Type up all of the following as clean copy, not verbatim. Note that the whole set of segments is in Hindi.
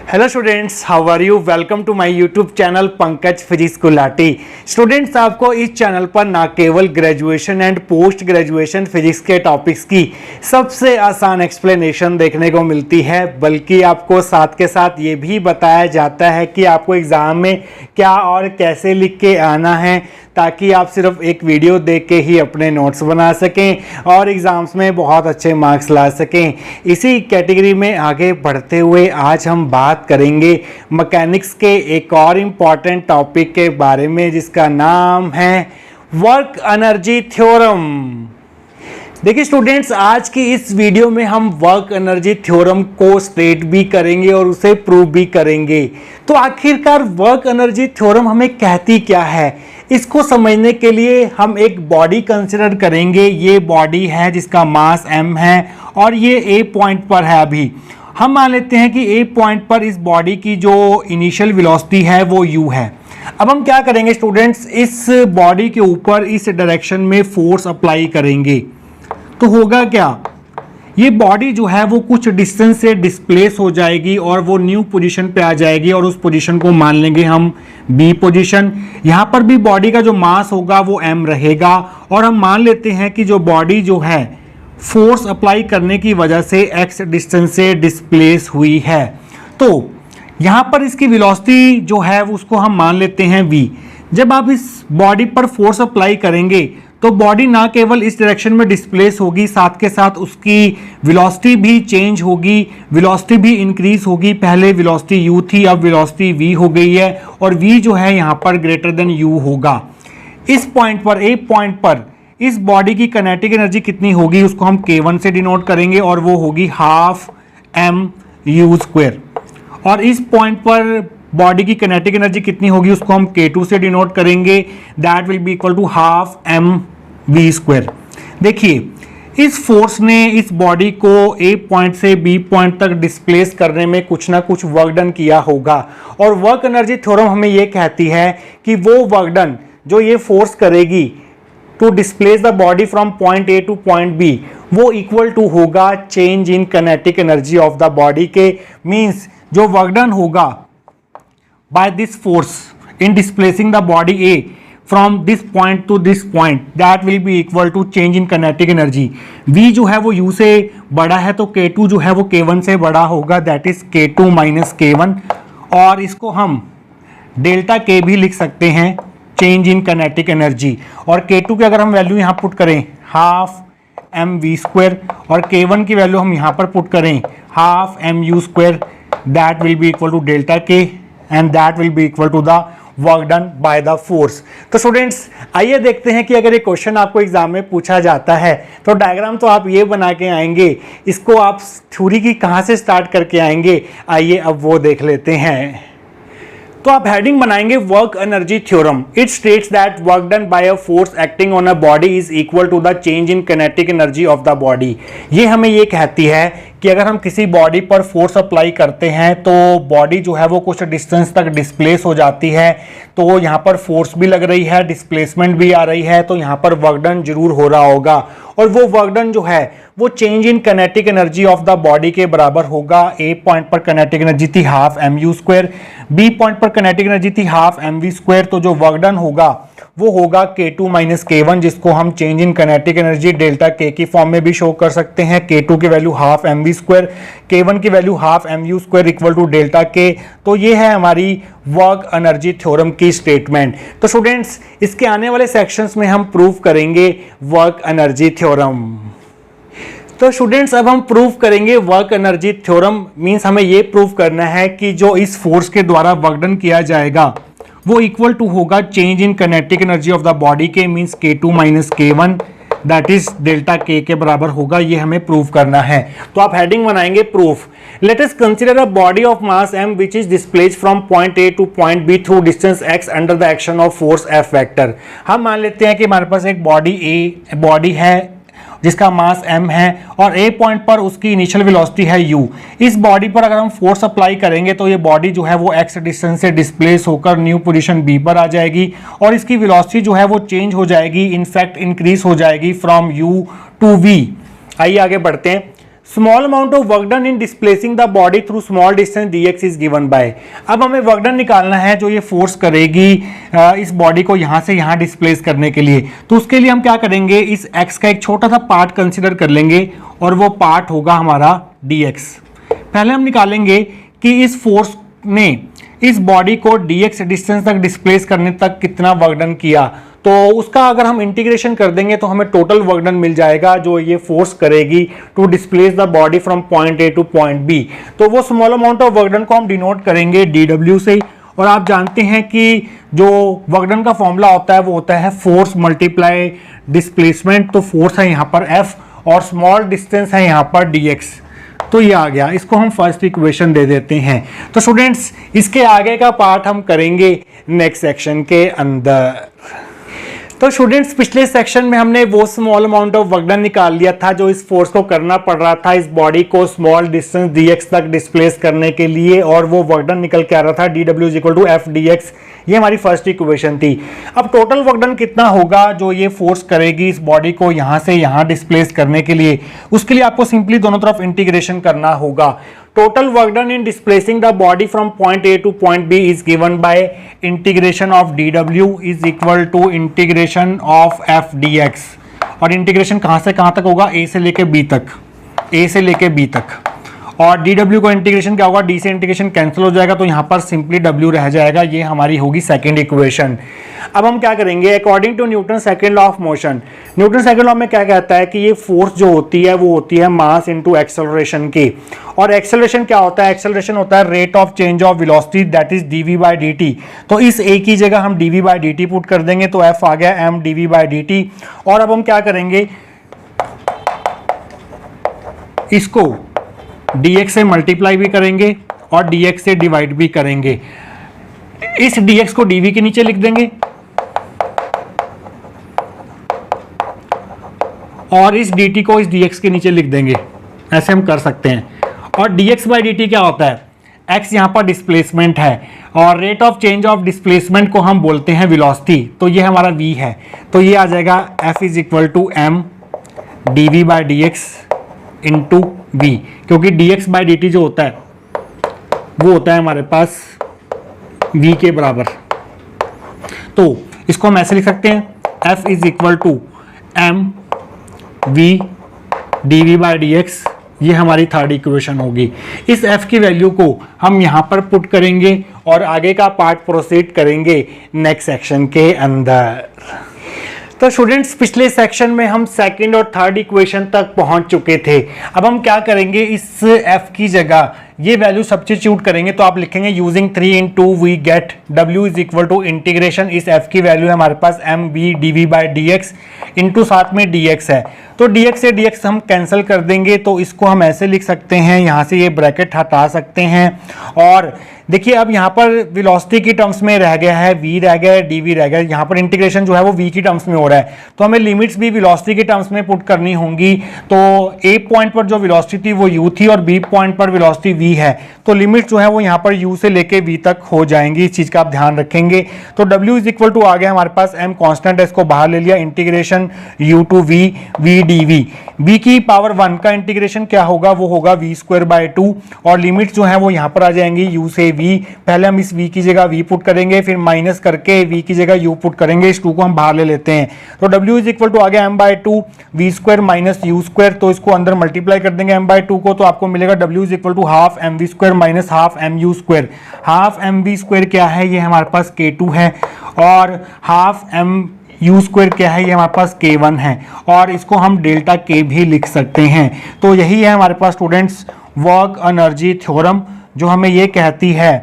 Hello students, how are you. Welcome to my YouTube channel Pankaj physics Gulati. Students, आपको इस चैनल पर ना केवल graduation and post graduation physics के टॉपिक्स की सबसे आसान एक्सप्लेनेशन देखने को मिलती है, बल्कि आपको साथ के साथ ये भी बताया जाता है कि आपको एग्ज़ाम में क्या और कैसे लिख के आना है, ताकि आप सिर्फ एक वीडियो देख के ही अपने नोट्स बना सकें और एग्ज़ाम्स में बहुत अच्छे मार्क्स ला सकें। इसी कैटेगरी में आगे बढ़ते हुए आज हम बात करेंगे मैकेनिक्स के एक और इम्पॉर्टेंट टॉपिक के बारे में, जिसका नाम है वर्क एनर्जी थ्योरम। देखिए स्टूडेंट्स, आज की इस वीडियो में हम वर्क एनर्जी थ्योरम को स्टेट भी करेंगे और उसे प्रूव भी करेंगे। तो आखिरकार वर्क एनर्जी थ्योरम हमें कहती क्या है, इसको समझने के लिए हम एक बॉडी कंसिडर करेंगे। ये बॉडी है जिसका मास m है और ये ए पॉइंट पर है। अभी हम मान लेते हैं कि ए पॉइंट पर इस बॉडी की जो इनिशियल वेलोसिटी है वो u है। अब हम क्या करेंगे स्टूडेंट्स, इस बॉडी के ऊपर इस डायरेक्शन में फोर्स अप्लाई करेंगे तो होगा क्या, ये बॉडी जो है वो कुछ डिस्टेंस से डिस्प्लेस हो जाएगी और वो न्यू पोजीशन पे आ जाएगी और उस पोजीशन को मान लेंगे हम बी पोजीशन। यहाँ पर भी बॉडी का जो मास होगा वो m रहेगा और हम मान लेते हैं कि जो बॉडी जो है फोर्स अप्लाई करने की वजह से x डिस्टेंस से डिस्प्लेस हुई है। तो यहाँ पर इसकी वेलोसिटी जो है उसको हम मान लेते हैं v। जब आप इस बॉडी पर फोर्स अप्लाई करेंगे तो बॉडी ना केवल इस डायरेक्शन में डिस्प्लेस होगी, साथ के साथ उसकी वेलोसिटी भी चेंज होगी, वेलोसिटी भी इंक्रीज होगी। पहले वेलोसिटी u थी, अब वेलोसिटी v हो गई है और v जो है यहाँ पर ग्रेटर देन u होगा। इस पॉइंट पर, ए पॉइंट पर इस बॉडी की काइनेटिक एनर्जी कितनी होगी उसको हम k1 से डिनोट करेंगे और वो होगी हाफ mu²। और इस पॉइंट पर बॉडी की काइनेटिक एनर्जी कितनी होगी उसको हम k2 से डिनोट करेंगे, that will be equal to half mv²। देखिए, इस फोर्स ने इस बॉडी को ए पॉइंट से बी पॉइंट तक डिस्प्लेस करने में कुछ ना कुछ वर्क डन किया होगा और वर्क एनर्जी थ्योरम हमें ये कहती है कि वो वर्क डन जो ये फोर्स करेगी to displace the body from point A to point B, वो इक्वल टू होगा change in kinetic energy of the body के। मीन्स जो वर्क डन होगा by this force in displacing the body A from this point to this point, that will be equal to change in kinetic energy। V जो है वो U से बड़ा है तो K2 जो है वो K1 से बड़ा होगा, that is K2 minus K1। और इसको हम डेल्टा K भी लिख सकते हैं, चेंज इन kinetic energy। और K2 की अगर हम वैल्यू यहाँ पुट करें हाफ mv² और K1 की वैल्यू हम यहाँ पर पुट करें half mu², that will be equal to delta K and that will be equal to the work done by the force। तो स्टूडेंट्स, आइए देखते हैं कि अगर ये क्वेश्चन आपको एग्जाम में पूछा जाता है तो डायग्राम तो आप ये बना के आएंगे, इसको आप थ्योरी की कहाँ से स्टार्ट करके आएंगे, आइए अब वो देख लेते हैं। तो आप हेडिंग बनाएंगे work energy theorem. It states that work done by a force acting on a body is equal to the change in kinetic energy of the body. ये हमें ये कहती है कि अगर हम किसी बॉडी पर फोर्स अप्लाई करते हैं तो बॉडी जो है वो कुछ डिस्टेंस तक डिस्प्लेस हो जाती है, तो यहाँ पर फोर्स भी लग रही है, डिस्प्लेसमेंट भी आ रही है, तो यहाँ पर वर्क डन जरूर हो रहा होगा और वो वर्क डन जो है वो change in kinetic energy of the body के बराबर होगा। ए पॉइंट पर काइनेटिक एनर्जी थी हाफ mu², बी पॉइंट पर काइनेटिक एनर्जी थी हाफ mv², तो जो वर्क डन होगा वो होगा K2 माइनस K1, जिसको हम change in kinetic energy delta K की फॉर्म में भी शो कर सकते हैं। K2 की वैल्यू हाफ mv², K1 की value half mu² equal to delta K। तो ये है हमारी वर्क एनर्जी थ्योरम की स्टेटमेंट। तो स्टूडेंट्स, इसके आने वाले सेक्शंस में हम प्रूव करेंगे वर्क एनर्जी थ्योरम। तो स्टूडेंट्स, अब हम प्रूव करेंगे वर्क एनर्जी थ्योरम। मींस हमें ये प्रूव करना है कि जो इस फोर्स के द्वारा वर्क डन किया जाएगा वो इक्वल टू होगा change in kinetic energy of the body के, means K2 minus K1, that is delta K के बराबर होगा। ये हमें प्रूव करना है। तो आप हेडिंग बनाएंगे proof. Let us consider a body of mass m which is displaced from point A to point B through distance x under the action of force F vector। हम मान लेते हैं कि हमारे पास एक बॉडी है जिसका मास m है और a पॉइंट पर उसकी इनिशियल वेलोसिटी है u। इस बॉडी पर अगर हम फोर्स अप्लाई करेंगे तो ये बॉडी जो है वो x डिस्टेंस से डिस्प्लेस होकर न्यू पोजीशन b पर आ जाएगी और इसकी वेलोसिटी जो है वो चेंज हो जाएगी, इनफैक्ट इंक्रीज हो जाएगी फ्रॉम u टू v। आइए आगे बढ़ते हैं। Small amount of work done in displacing the body through small distance dx is given bye. अब हमें वर्क डन निकालना है जो ये फोर्स करेगी इस बॉडी को यहां से यहां डिस्प्लेस करने के लिए। तो उसके लिए हम क्या करेंगे, इस x का एक छोटा सा पार्ट कंसिडर कर लेंगे और वो पार्ट होगा हमारा dx। पहले हम निकालेंगे कि इस फोर्स ने इस बॉडी को dx डिस्टेंस तक डिस्प्लेस करने तक कितना वर्क डन किया। तो उसका अगर हम इंटीग्रेशन कर देंगे तो हमें टोटल वर्क डन मिल जाएगा जो ये फोर्स करेगी to displace the body from point A to point B. तो वो small amount of work done को हम डिनोट करेंगे dw से। और आप जानते हैं कि जो वर्क डन का फॉर्मूला होता है वो होता है फोर्स मल्टीप्लाई डिस्प्लेसमेंट। तो फोर्स है यहाँ पर F और स्मॉल डिस्टेंस है यहाँ पर dx। तो ये आ गया, इसको हम फर्स्ट इक्वेशन दे देते हैं। तो स्टूडेंट्स इसके आगे का पार्ट हम करेंगे नेक्स्ट सेक्शन के अंदर। तो स्टूडेंट्स पिछले सेक्शन में हमने वो small amount of work done निकाल लिया था जो इस फोर्स को करना पड़ रहा था इस बॉडी को स्मॉल डिस्टेंस dx तक डिस्प्लेस करने के लिए, और वो वर्क डन निकल के आ रहा था dw = f dx। ये हमारी फर्स्ट इक्वेशन थी। अब टोटल वर्क डन कितना होगा जो ये फोर्स करेगी इस बॉडी को यहां से यहां डिस्प्लेस करने के लिए, उसके लिए आपको सिंपली दोनों तरफ इंटीग्रेशन करना होगा। Total work done in displacing the body from point A to point B is given by integration of dw is equal to integration of f dx। और इंटीग्रेशन कहां से कहां तक होगा, a से लेके b तक, a से लेके b तक। और dw को इंटीग्रेशन क्या होगा, d से इंटीग्रेशन कैंसिल हो जाएगा तो यहां पर सिंपली w रह जाएगा। ये हमारी होगी सेकंड इक्वेशन। अब हम क्या करेंगे, according to Newton second law of motion, Newton second law में क्या कहता है कि ये फोर्स जो होती है वो होती है मास इनटू एक्सेलरेशन की। और एक्सेलरेशन क्या होता है, एक्सेलरेशन होता है rate of change of velocity that is dv/dt। तो इस a की जगह हम dv/dt पुट कर देंगे तो f आ गया m dv/dt। और अब हम क्या करेंगे, इसको dx से मल्टीप्लाई भी करेंगे और dx से डिवाइड भी करेंगे। इस dx को dv के नीचे लिख देंगे और इस dt को इस dx के नीचे लिख देंगे, ऐसे हम कर सकते हैं। और dx/dt क्या होता है, x यहां पर डिस्प्लेसमेंट है और rate of change of displacement को हम बोलते हैं वेलोसिटी। तो ये हमारा v है, तो ये आ जाएगा f = m dv/dx into v, क्योंकि dx/dt जो होता है वो होता है हमारे पास v के बराबर। तो इसको हम ऐसे लिख सकते हैं f = m v dv/dx। ये हमारी थर्ड इक्वेशन होगी। इस f की वैल्यू को हम यहाँ पर पुट करेंगे और आगे का पार्ट प्रोसीड करेंगे नेक्स्ट सेक्शन के अंदर। तो स्टूडेंट्स पिछले सेक्शन में हम सेकंड और थर्ड इक्वेशन तक पहुंच चुके थे। अब हम क्या करेंगे, इस f की जगह ये वैल्यू सब्स्टिट्यूट करेंगे। तो आप लिखेंगे using 3 in 2 we get w = integration, इस f की वैल्यू है हमारे पास m v dv/dx इंटू साथ में dx है। तो dx से dx हम कैंसिल कर देंगे तो इसको हम ऐसे लिख सकते हैं, यहाँ से ये ब्रैकेट हटा सकते हैं। और देखिए अब यहाँ पर वेलोसिटी की टर्म्स में रह गया है, v रह गया है, dv रह गया है। यहाँ पर इंटीग्रेशन जो है वो v की टर्म्स में हो रहा है, तो हमें लिमिट्स भी वेलोसिटी की टर्म्स में पुट करनी होंगी। तो a पॉइंट पर जो वेलोसिटी थी वो u थी और b पॉइंट पर वेलोसिटी v है। तो लिमिट जो है वो यहाँ पर u से लेके v तक हो जाएंगी, इस चीज़ का आप ध्यान रखेंगे। तो w = आ गया हमारे पास m कांस्टेंट है, इसको बाहर ले लिया, integration u to v dv। v की पावर 1 का इंटीग्रेशन क्या होगा, वो होगा v²/2 और लिमिट जो है वो यहाँ पर आ जाएंगी u से v। पहले हम इस v की जगह v पुट करेंगे, फिर माइनस करके v की जगह u पुट करेंगे, इस 2 को हम बाहर ले लेते हैं। तो w = आ गया m/2 v² - u²। तो इसको अंदर मल्टीप्लाई कर देंगे m/2 को, तो आपको मिलेगा w = ½ mv² - ½ mu²। ½ mv² क्या है, ये हमारे पास k2 है और ½ mu² क्या है, ये हमारे पास k1 है और इसको हम डेल्टा k भी लिख सकते हैं। तो यही है हमारे पास स्टूडेंट्स वर्क एनर्जी थ्योरम, जो हमें ये कहती है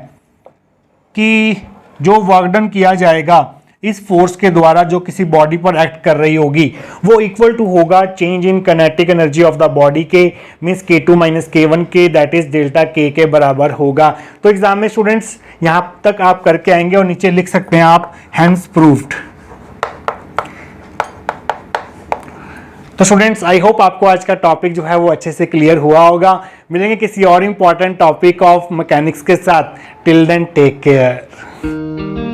कि जो वर्क डन किया जाएगा इस फोर्स के द्वारा जो किसी बॉडी पर एक्ट कर रही होगी वो इक्वल टू होगा change in kinetic energy of the body के, मींस k2 - k1 के, दैट इज डेल्टा k के बराबर होगा। तो एग्जाम में स्टूडेंट्स यहां तक आप करके आएंगे और नीचे लिख सकते हैं आप हेंस प्रूव्ड। तो स्टूडेंट्स आई होप आपको आज का टॉपिक जो है वो अच्छे से क्लियर हुआ होगा। मिलेंगे किसी और इंपॉर्टेंट टॉपिक ऑफ मैकेनिक्स के साथ। Till then take care.